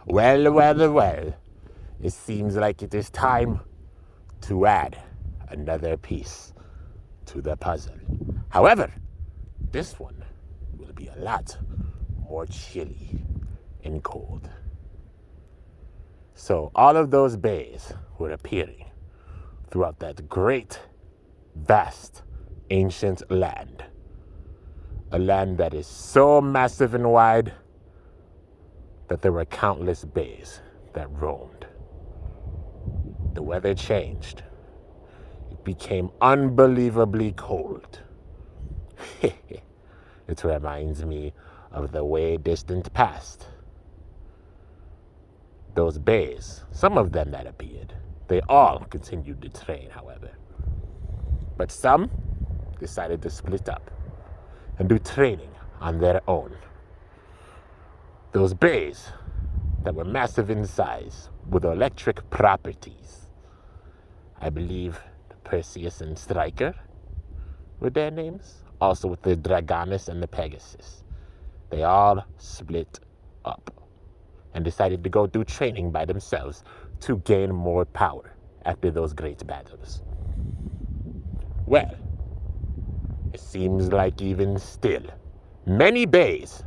Well, well, well. It seems like it is time to add another piece to the puzzle. However, this one will be a lot more chilly and cold. So all of those bays were appearing throughout that great, vast, ancient land. A land that is so massive and wide that there were countless bays that roamed. The weather changed. It became unbelievably cold. It reminds me of the way distant past. Those bays, some of them that appeared, they all continued to train, however. But some decided to split up and do training on their own. Those bays that were massive in size with electric properties. I believe Perseus and Striker were their names. Also with the Dragonus and the Pegasus. They all split up and decided to go do training by themselves to gain more power after those great battles. Well, it seems like even still, many bays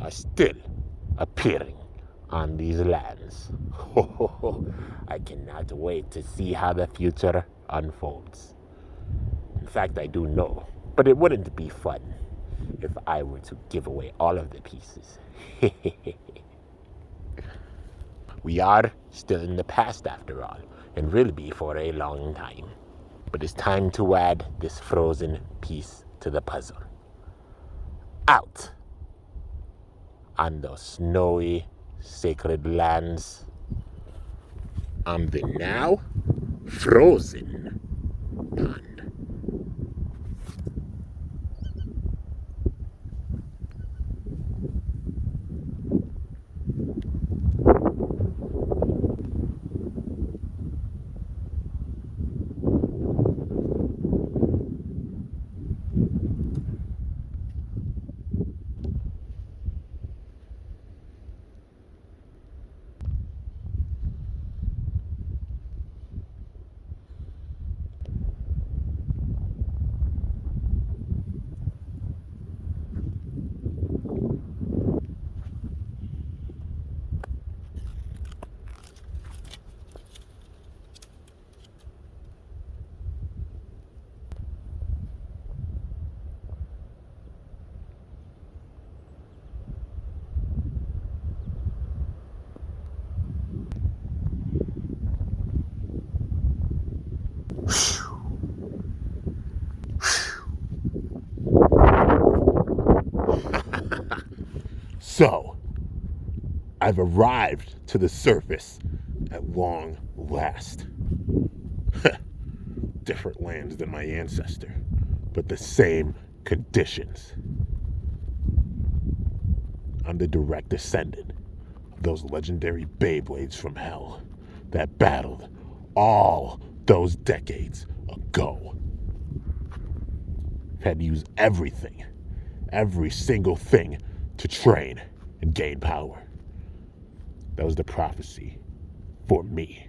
are still appearing on these lands. I cannot wait to see how the future unfolds. In fact, I do know, but it wouldn't be fun if I were to give away all of the pieces. We are still in the past after all, and will be for a long time. But it's time to add this frozen piece to the puzzle. Out on those snowy, sacred lands, on the now frozen pond. So, I've arrived to the surface at long last. Different lands than my ancestor, but the same conditions. I'm the direct descendant of those legendary Beyblades from hell that battled all those decades ago. I've had to use everything, every single thing to train and gain power. That was the prophecy for me.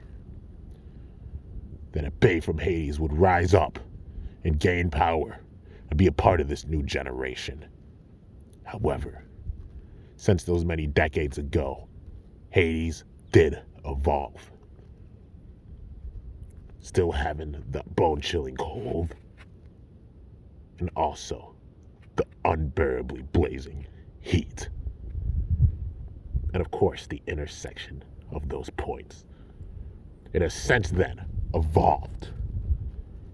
That a Bey from Hades would rise up and gain power and be a part of this new generation. However, since those many decades ago, Hades did evolve. Still having the bone-chilling cold, and also the unbearably blazing heat. And of course, the intersection of those points. It has since then evolved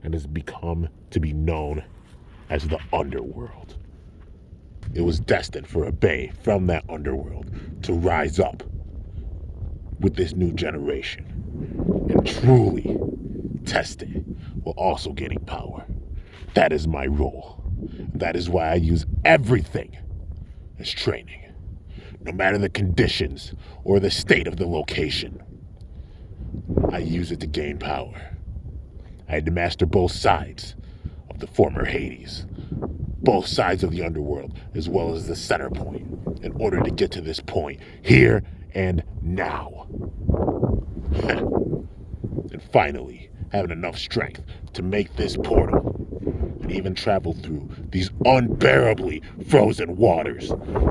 and has become to be known as the underworld. It was destined for a Bey from that underworld to rise up with this new generation and truly test it while also gaining power. That is my role. That is why I use everything as training. No matter the conditions or the state of the location, I use it to gain power. I had to master both sides of the former Hades both sides of the underworld, as well as the center point, in order to get to this point, here and now. And finally, having enough strength to make this portal, and even travel through these unbearably frozen waters,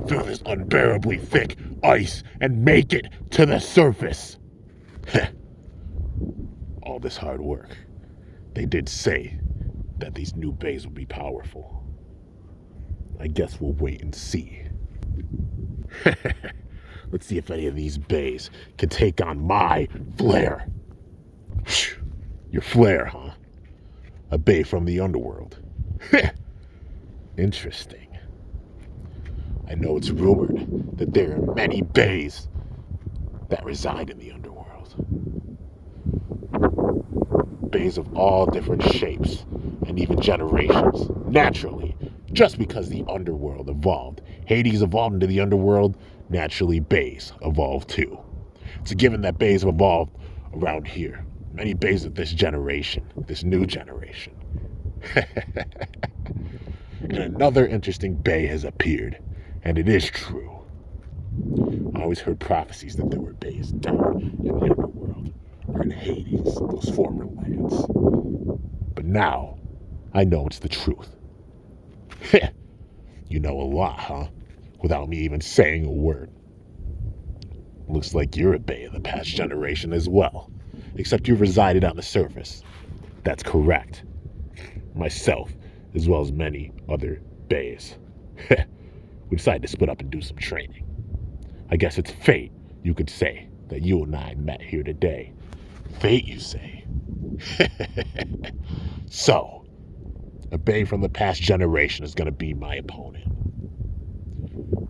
through this unbearably thick ice, and make it to the surface. All this hard work. They did say that these new bays would be powerful. I guess we'll wait and see. Let's see if any of these bays can take on my flare. Your flare, huh? A bay from the underworld. Interesting. I know it's rumored that there are many bays that reside in the underworld. Bays of all different shapes and even generations. Naturally, just because the underworld evolved. Hades evolved into the underworld, naturally bays evolved too. It's a given that bays have evolved around here. Many bays of this generation, this new generation. And another interesting bay has appeared, and it is true. I always heard prophecies that there were bays down in the underworld, or in Hades, those former lands. But now, I know it's the truth. You know a lot, huh? Without me even saying a word. Looks like you're a bay of the past generation as well. Except you resided on the surface. That's correct. Myself, as well as many other bays. We decided to split up and do some training. I guess it's fate, you could say, that you and I met here today. Fate, you say? So, a bay from the past generation is going to be my opponent.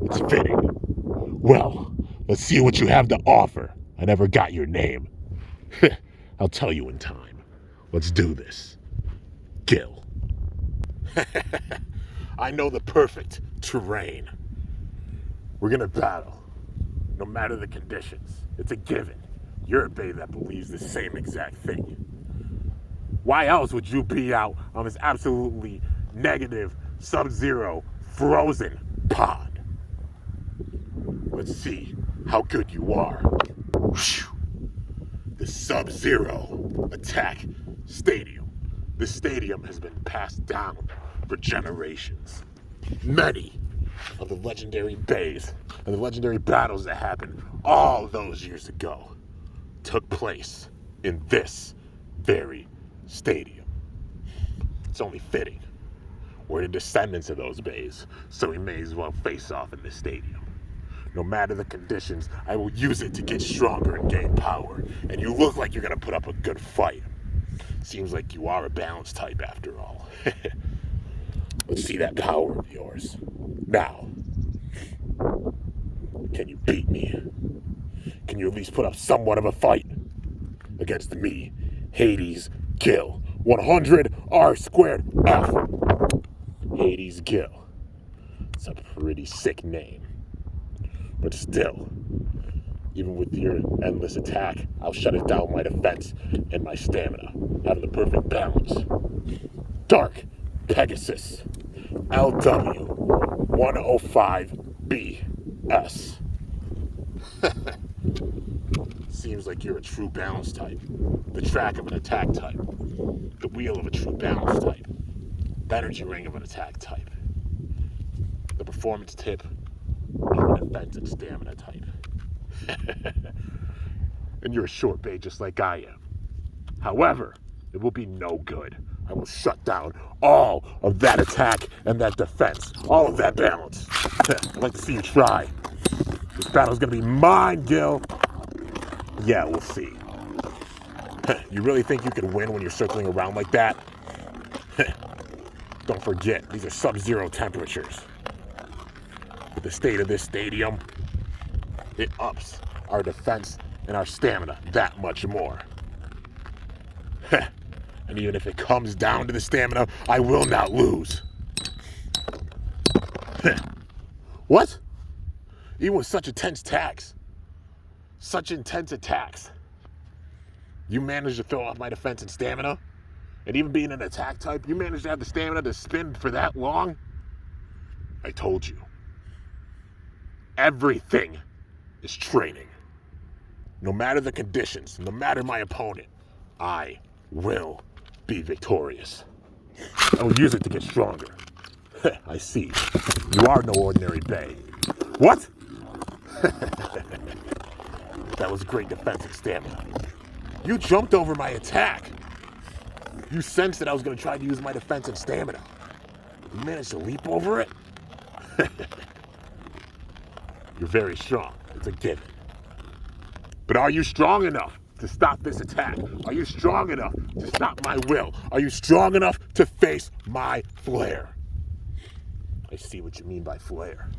It's fitting. Well, let's see what you have to offer. I never got your name. I'll tell you in time. Let's do this. Gil. I know the perfect terrain. We're gonna battle. No matter the conditions. It's a given. You're a bay that believes the same exact thing. Why else would you be out on this absolutely negative, sub-zero, frozen pond? Let's see how good you are. The Sub-Zero Attack Stadium. This stadium has been passed down for generations. Many of the legendary bays and the legendary battles that happened all those years ago took place in this very stadium. It's only fitting. We're the descendants of those bays, so we may as well face off in this stadium. No matter the conditions, I will use it to get stronger and gain power. And you look like you're gonna put up a good fight. Seems like you are a balanced type after all. Let's see that power of yours. Now, can you beat me? Can you at least put up somewhat of a fight against me, Hades Gil? 100 R squared F. Hades Gil. It's a pretty sick name. But still, even with your endless attack, I'll shut it down my defense and my stamina, having the perfect balance. Dark Pegasus, LW 105BS. Seems like you're a true balance type. The track of an attack type. The wheel of a true balance type. The energy ring of an attack type. The performance tip of a defense and stamina type. And you're a short bay just like I am. However, it will be no good. I will shut down all of that attack and that defense. All of that balance. I'd like to see you try. This battle's gonna be mine, Gil. Yeah, we'll see. You really think you can win when you're circling around like that? Don't forget, these are sub-zero temperatures. With the state of this stadium, it ups our defense and our stamina that much more. And even if it comes down to the stamina, I will not lose. What? Even with such intense attacks, you managed to throw off my defense and stamina? And even being an attack type, you managed to have the stamina to spin for that long? I told you. Everything is training. No matter the conditions, no matter my opponent, I will be victorious. I will use it to get stronger. I see. You are no ordinary Bey. What? That was great defensive stamina. You jumped over my attack. You sensed that I was going to try to use my defensive stamina. You managed to leap over it? You're very strong. It's a given. But are you strong enough to stop this attack? Are you strong enough to stop my will? Are you strong enough to face my flare? I see what you mean by flare.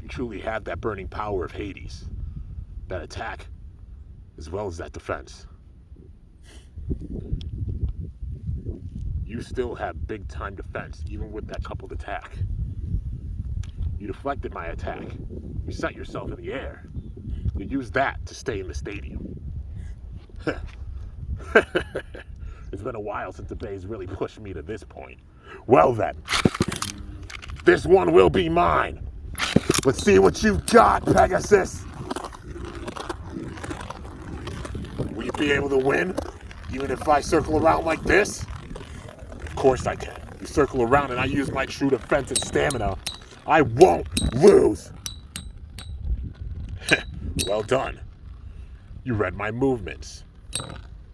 You truly have that burning power of Hades. That attack, as well as that defense. You still have big time defense, even with that coupled attack. You deflected my attack. You set yourself in the air. You used that to stay in the stadium. It's been a while since the Beys really pushed me to this point. Well then, this one will be mine. Let's see what you've got, Pegasus. Will you be able to win, even if I circle around like this? Of course I can. You circle around and I use my true defensive stamina. I won't lose. Well done. You read my movements.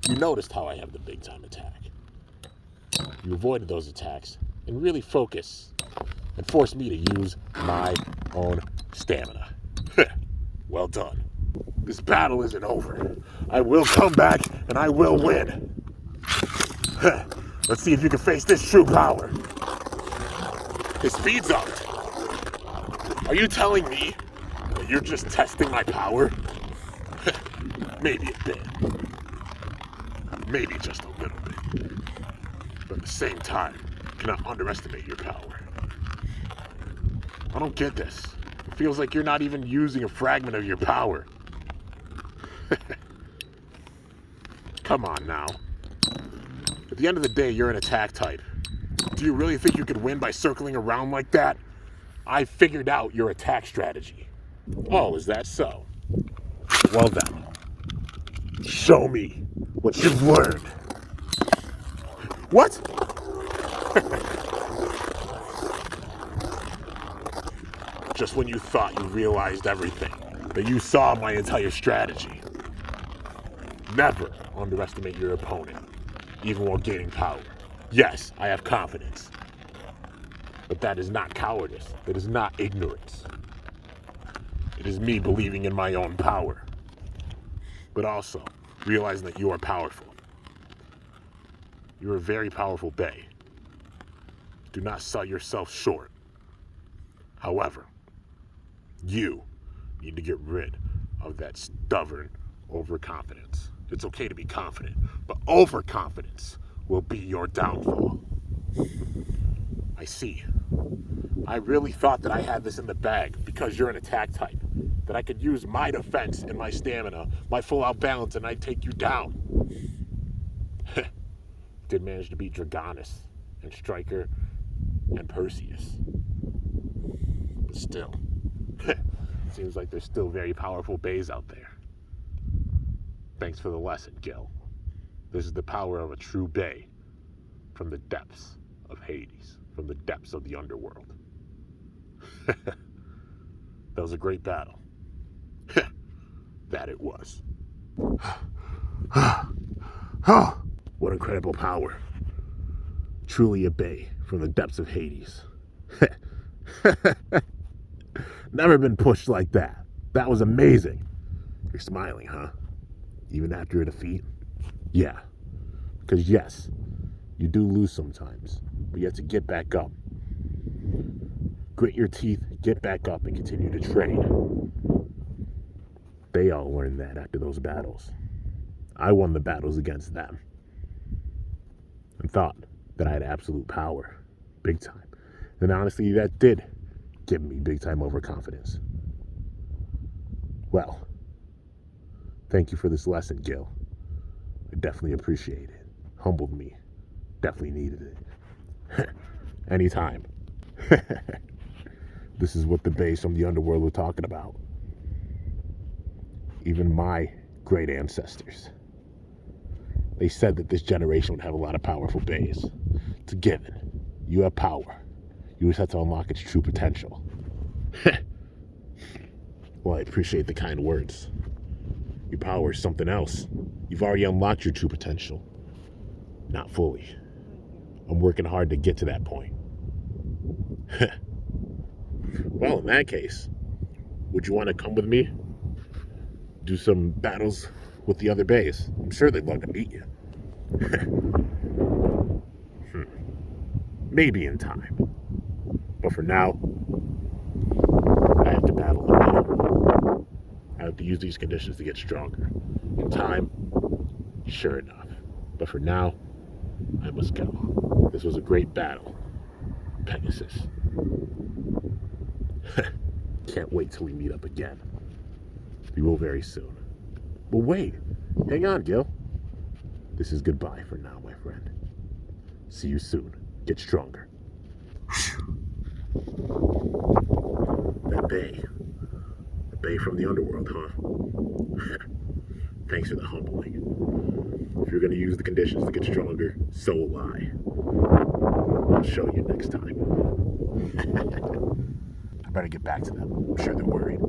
You noticed how I have the big time attack. You avoided those attacks and really focus and forced me to use my own stamina. Well done. This battle isn't over. I will come back and I will win. Let's see if you can face this true power. His speed's up. Are you telling me that you're just testing my power? Maybe a bit. Maybe just a little bit. But at the same time, you cannot underestimate your power. I don't get this. It feels like you're not even using a fragment of your power. Come on now. At the end of the day, you're an attack type. Do you really think you could win by circling around like that? I figured out your attack strategy. Oh, is that so? Well then, show me what you've learned. What? Just when you thought you realized everything, that you saw my entire strategy. Never underestimate your opponent, even while gaining power. Yes, I have confidence. But that is not cowardice. That is not ignorance. It is me believing in my own power. But also realizing that you are powerful. You are a very powerful Bey. Do not sell yourself short. However, you need to get rid of that stubborn overconfidence. It's okay to be confident, but overconfidence will be your downfall. I see. I really thought that I had this in the bag because you're an attack type. That I could use my defense and my stamina, my full out balance, and I'd take you down. Did manage to beat Dragonis and Striker and Perseus. But still, seems like there's still very powerful Beys out there. Thanks for the lesson, Gil. This is the power of a true Bey from the depths of Hades, from the depths of the underworld. That was a great battle. That it was. What incredible power. Truly a Bey from the depths of Hades. Never been pushed like that. That was amazing. You're smiling, huh? Even after a defeat? Yeah. Because yes, you do lose sometimes, but you have to get back up. Grit your teeth, get back up, and continue to train. They all learned that after those battles. I won the battles against them. And thought that I had absolute power. Big time. And honestly, that did give me big time overconfidence. Well, thank you for this lesson, Gil. I definitely appreciate it. Humbled me. Definitely needed it. Anytime. This is what the Bays from the underworld were talking about. Even my great ancestors. They said that this generation would have a lot of powerful Bays. It's a given. You have power. You just have to unlock its true potential. Well, I appreciate the kind words. Your power is something else. You've already unlocked your true potential. Not fully. I'm working hard to get to that point. Well, in that case, would you want to come with me? Do some battles with the other Bays? I'm sure they'd love to meet you. Maybe in time. But for now, I have to battle alone. I have to use these conditions to get stronger. In time, sure enough. But for now, I must go. This was a great battle, Pegasus. Can't wait till we meet up again. We will very soon. But wait, hang on, Gil. This is goodbye for now, my friend. See you soon. Get stronger. That Bay. The Bay from the underworld, huh? Thanks for the humbling. If you're going to use the conditions to get stronger, so will I. I'll show you next time. I better get back to them. I'm sure they're worried.